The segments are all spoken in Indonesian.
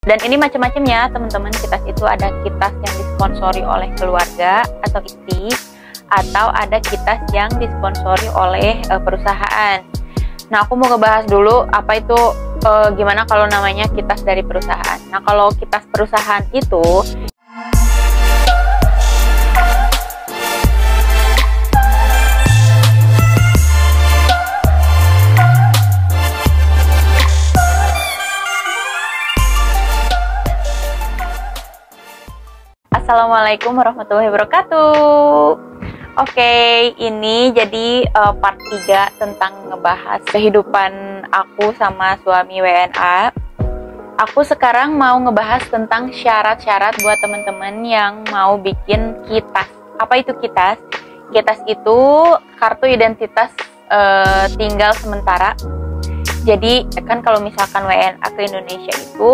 Dan ini macam-macam ya teman-teman. Kitas itu ada kitas yang disponsori oleh keluarga atau istri, atau ada kitas yang disponsori oleh perusahaan. Nah, aku mau ngebahas dulu apa itu gimana kalau namanya kitas dari perusahaan. Nah, kalau kitas perusahaan itu Assalamualaikum warahmatullahi wabarakatuh. Oke, ini jadi part 3 tentang ngebahas kehidupan aku sama suami WNA. Aku sekarang mau ngebahas tentang syarat-syarat buat teman-teman yang mau bikin kitas. Apa itu kitas? Kitas itu kartu identitas tinggal sementara. Jadi kan kalau misalkan WNA ke Indonesia itu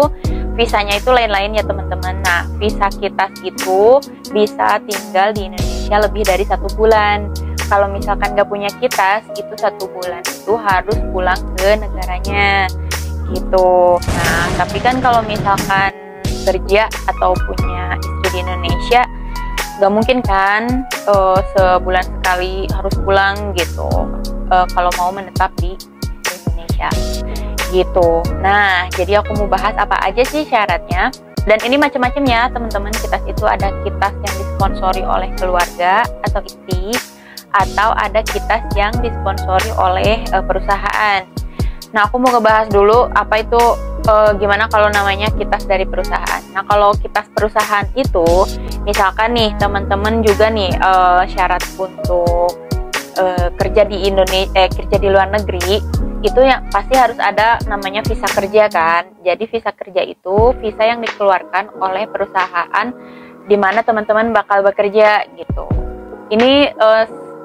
visanya itu lain-lain ya teman-teman. Nah, visa kitas itu bisa tinggal di Indonesia lebih dari 1 bulan. Kalau misalkan nggak punya kitas, itu 1 bulan itu harus pulang ke negaranya gitu. Nah, tapi kan kalau misalkan kerja atau punya istri di Indonesia, nggak mungkin kan sebulan sekali harus pulang gitu kalau mau menetap di Indonesia gitu. Nah, jadi aku mau bahas apa aja sih syaratnya. Dan ini macam-macam ya teman-teman. Kitas itu ada kitas yang disponsori oleh keluarga atau istri, atau ada kitas yang disponsori oleh perusahaan. Nah, aku mau ngebahas dulu apa itu gimana kalau namanya kitas dari perusahaan. Nah, kalau kitas perusahaan itu misalkan nih teman-teman juga nih syarat untuk kerja di Indonesia, kerja di luar negeri itu yang pasti harus ada namanya visa kerja kan. Jadi visa kerja itu visa yang dikeluarkan oleh perusahaan di mana teman-teman bakal bekerja gitu. Ini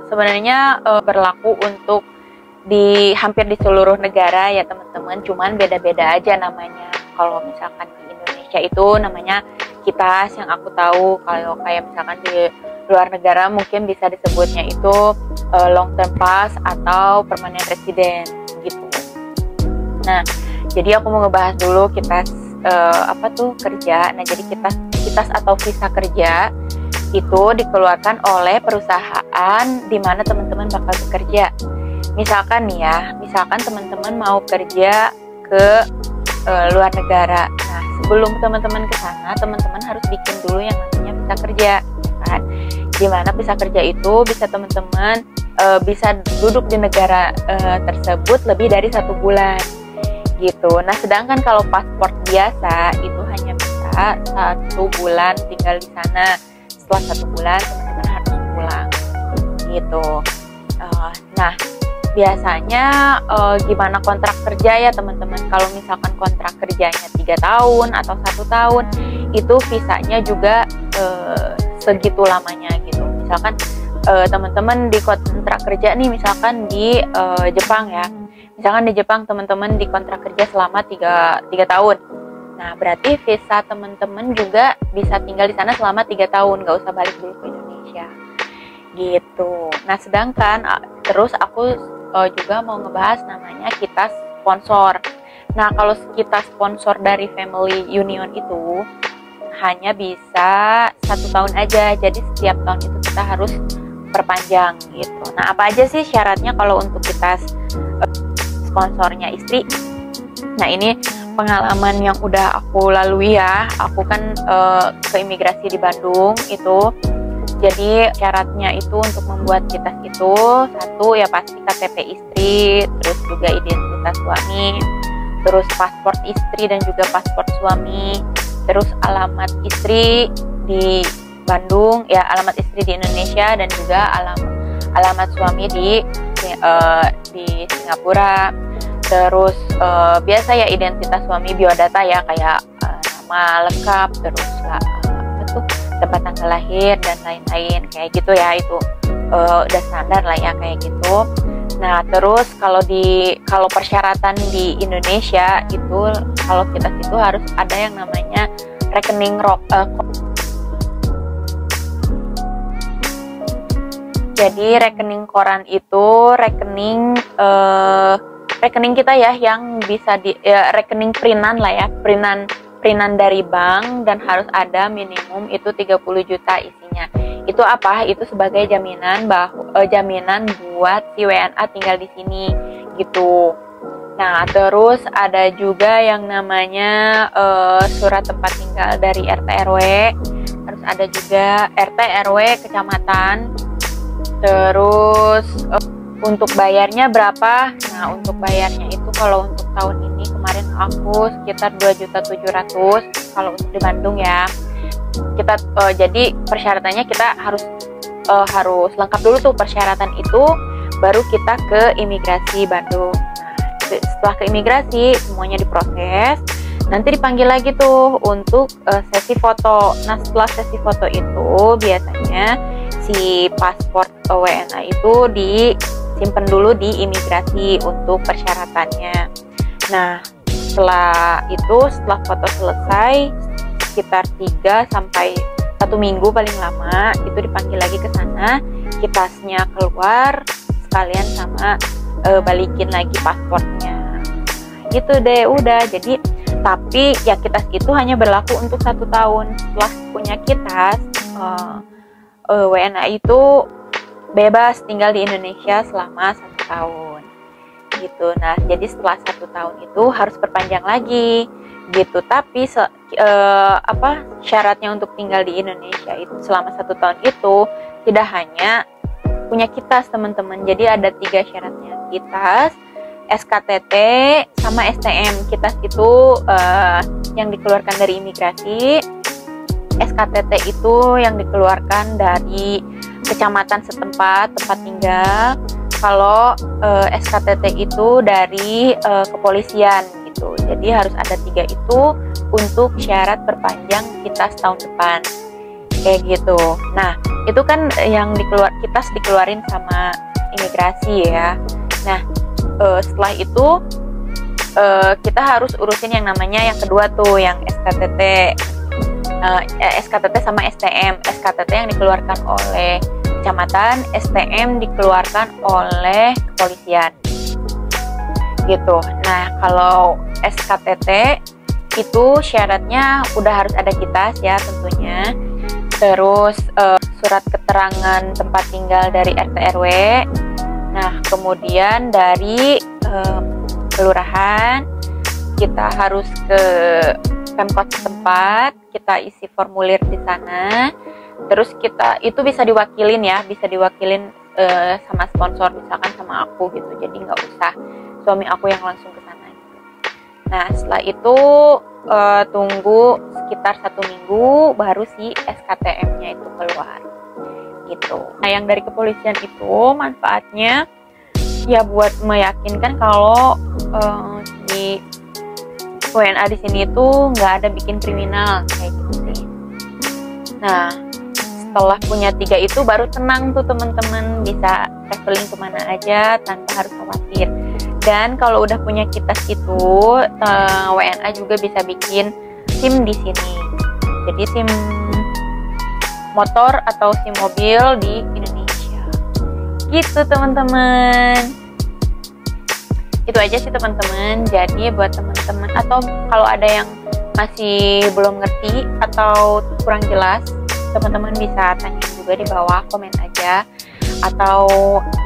sebenarnya berlaku untuk hampir di seluruh negara ya teman-teman, cuman beda-beda aja namanya. Kalau misalkan di Indonesia itu namanya kitas yang aku tahu. Kalau kayak misalkan di luar negara mungkin bisa disebutnya itu long term pass atau permanent resident gitu. Nah, jadi aku mau ngebahas dulu kitas apa tuh kerja. Nah, jadi kitas atau visa kerja itu dikeluarkan oleh perusahaan di mana teman-teman bakal bekerja. Misalkan nih ya, misalkan teman-teman mau kerja ke luar negara. Nah, sebelum teman-teman ke sana, teman-teman harus bikin dulu yang namanya visa kerja, kan? Di mana visa kerja itu bisa teman-teman bisa duduk di negara tersebut lebih dari 1 bulan gitu. Nah, sedangkan kalau paspor biasa itu hanya bisa 1 bulan tinggal di sana. Setelah 1 bulan teman-teman harus pulang gitu. Nah, biasanya gimana kontrak kerja ya teman-teman. Kalau misalkan kontrak kerjanya 3 tahun atau 1 tahun, itu visanya juga segitu lamanya gitu. Misalkan teman-teman di kontrak kerja nih misalkan di Jepang ya. Misalkan di Jepang teman-teman di kontrak kerja selama 3 tahun. Nah, berarti visa teman-teman juga bisa tinggal di sana selama 3 tahun, nggak usah balik dulu ke Indonesia gitu. Nah, sedangkan terus aku juga mau ngebahas namanya kitas sponsor. Nah, kalau kitas sponsor dari Family Union itu hanya bisa 1 tahun aja. Jadi setiap tahun itu kita harus perpanjang gitu. Nah, apa aja sih syaratnya kalau untuk kitas sponsornya istri? Nah, ini pengalaman yang udah aku lalui ya. Aku kan ke imigrasi di Bandung itu. Jadi syaratnya itu untuk membuat kitas itu 1 ya pasti KTP istri, terus juga identitas suami, terus paspor istri dan juga paspor suami, terus alamat istri di Bandung ya, alamat istri di Indonesia, dan juga alamat suami di Singapura. Terus biasa ya identitas suami, biodata ya kayak nama lengkap, terus tempat tanggal lahir dan lain-lain kayak gitu ya. Itu udah standar lah ya kayak gitu. Nah, terus kalau persyaratan di Indonesia itu kalau kitas itu harus ada yang namanya rekening jadi rekening koran itu rekening rekening kita ya yang bisa rekening printan lah ya, printan printan dari bank dan harus ada minimum itu 30 juta isinya. Itu apa? Itu sebagai jaminan jaminan buat si WNA tinggal di sini gitu. Nah, terus ada juga yang namanya surat tempat tinggal dari RT RW. Harus ada juga RT RW kecamatan. Terus untuk bayarnya berapa? Nah, untuk bayarnya itu kalau untuk tahun ini kemarin aku sekitar 2.700.000 kalau untuk di Bandung ya. Kita jadi persyaratannya kita harus lengkap dulu tuh persyaratan itu, baru kita ke imigrasi Bandung. Nah, setelah ke imigrasi semuanya diproses, nanti dipanggil lagi tuh untuk sesi foto. Nah, setelah sesi foto itu biasanya si paspor WNA itu disimpan dulu di imigrasi untuk persyaratannya. Nah, setelah foto selesai sekitar 3 sampai 1 minggu paling lama itu dipanggil lagi ke sana, kitasnya keluar sekalian sama balikin lagi paspornya. Gitu deh udah. Jadi tapi ya kitas itu hanya berlaku untuk 1 tahun. Setelah punya kitas WNA itu bebas tinggal di Indonesia selama 1 tahun gitu. Nah, jadi setelah 1 tahun itu harus perpanjang lagi gitu. Tapi syaratnya untuk tinggal di Indonesia itu selama 1 tahun itu tidak hanya punya kitas teman-teman. Jadi ada 3 syaratnya: kitas, SKTT, sama STM. Kitas itu yang dikeluarkan dari imigrasi, SKTT itu yang dikeluarkan dari kecamatan setempat tempat tinggal. Kalau SKTT itu dari kepolisian gitu. Jadi harus ada 3 itu untuk syarat perpanjang kitas tahun depan kayak gitu. Nah, itu kan yang kitas dikeluarin sama imigrasi ya. Nah, setelah itu kita harus urusin yang namanya yang kedua tuh, yang SKTT. SKTT sama STM. SKTT yang dikeluarkan oleh kecamatan, STM dikeluarkan oleh kepolisian gitu. Nah, kalau SKTT itu syaratnya udah harus ada kitas ya tentunya. Terus surat keterangan tempat tinggal dari RT RW. Nah, kemudian dari kelurahan kita harus ke Pemkot setempat, kita isi formulir di sana. Terus kita itu bisa diwakilin ya, bisa diwakilin sama sponsor, misalkan sama aku gitu. Jadi nggak usah suami aku yang langsung ke sana gitu. Nah, setelah itu tunggu sekitar 1 minggu baru si SKTM-nya itu keluar gitu. Nah, yang dari kepolisian itu manfaatnya ya buat meyakinkan kalau si WNA di sini itu nggak ada bikin kriminal kayak gitu sih. Nah, setelah punya 3 itu baru tenang tuh teman-teman, bisa traveling kemana aja tanpa harus khawatir. Dan kalau udah punya kitas itu, WNA juga bisa bikin SIM di sini. Jadi SIM motor atau SIM mobil di Indonesia. Gitu teman-teman. Itu aja sih teman-teman. Jadi buat teman-teman atau kalau ada yang masih belum ngerti atau kurang jelas, teman-teman bisa tanya juga di bawah, komen aja. Atau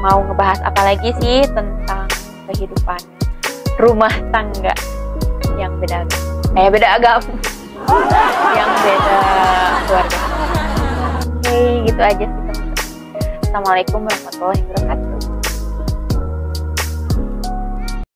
mau ngebahas apa lagi sih tentang kehidupan rumah tangga yang beda agama, yang beda keluarga. Oke, gitu aja sih teman-teman. Assalamualaikum warahmatullahi wabarakatuh.